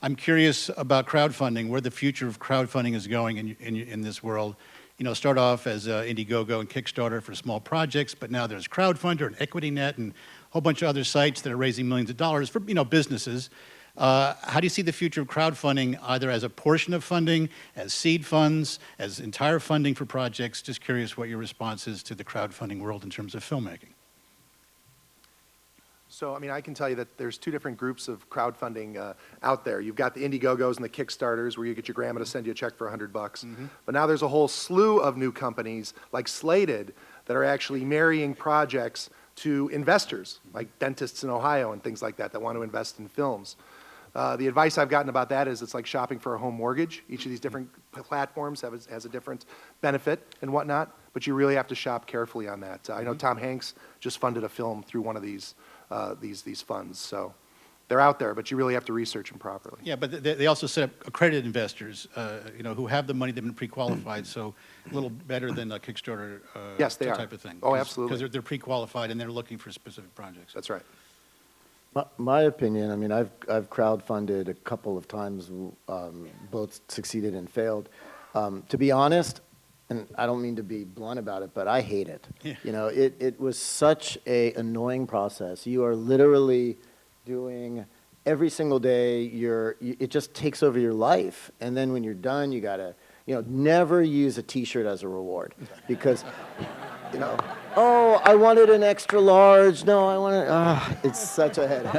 I'm curious about crowdfunding, where the future of crowdfunding is going in this world. You know, start off as Indiegogo and Kickstarter for small projects, but now there's Crowdfunder and EquityNet and a whole bunch of other sites that are raising millions of dollars for, businesses. How do you see the future of crowdfunding, either as a portion of funding, as seed funds, as entire funding for projects? Just curious what your response is to the crowdfunding world in terms of filmmaking. So, I mean, I can tell you that there's two different groups of crowdfunding out there. You've got the Indiegogos and the Kickstarters, where you get your grandma to send you a check for $100. But now there's a whole slew of new companies, like Slated, that are actually marrying projects to investors, like dentists in Ohio and things like that want to invest in films. The advice I've gotten about that is it's like shopping for a home mortgage. Each of these different platforms has a different benefit and whatnot, but you really have to shop carefully on that. I know Tom Hanks just funded a film through one of these funds, so they're out there, but you really have to research them properly. Yeah, but they also set up accredited investors, who have the money, they've been pre-qualified, so a little better than a Kickstarter yes, they type of thing. Oh, absolutely. Because they're pre-qualified and they're looking for specific projects. That's right. My opinion, I mean, I've crowdfunded a couple of times, both succeeded and failed. To be honest, and I don't mean to be blunt about it, but I hate it. Yeah. You know, it was such a annoying process. You are literally doing every single day, it just takes over your life. And then when you're done, you gotta, never use a t-shirt as a reward. Because, oh, I wanted an extra large. No, I wanted, it's such a headache.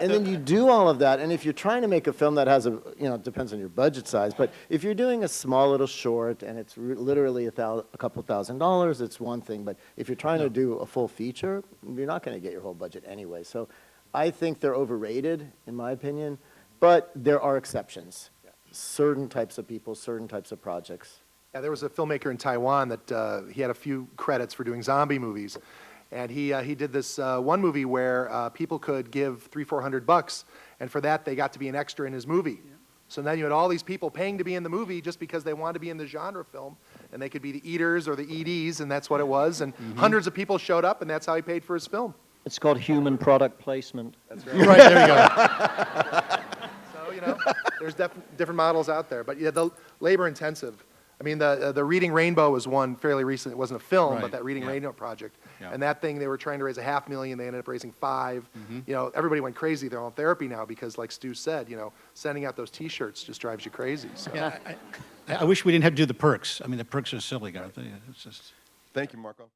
And then you do all of that, and if you're trying to make a film that has it depends on your budget size, but if you're doing a small little short and it's literally a couple $1,000s, it's one thing, but if you're trying to do a full feature, you're not going to get your whole budget anyway. So I think they're overrated, in my opinion, but there are exceptions. Yeah. Certain types of people, certain types of projects. Yeah, there was a filmmaker in Taiwan that he had a few credits for doing zombie movies, and he did this one movie where people could give $300-400, and for that they got to be an extra in his movie. Yeah. So then you had all these people paying to be in the movie just because they wanted to be in the genre film, and they could be the eaters or the EDs, and that's what it was. And hundreds of people showed up, and that's how he paid for his film. It's called human product placement. That's right. Right, there you go. So there's different models out there, but yeah, the labor intensive. I mean, the Reading Rainbow was one fairly recent. It wasn't a film, Right. but that Reading Rainbow project. Yeah. And that thing, they were trying to raise $500,000. They ended up raising $5 million. Everybody went crazy. They're on therapy now because, like Stu said, sending out those T-shirts just drives you crazy. So. Yeah, I wish we didn't have to do the perks. I mean, the perks are silly, aren't they? It's just. Thank you, Marco.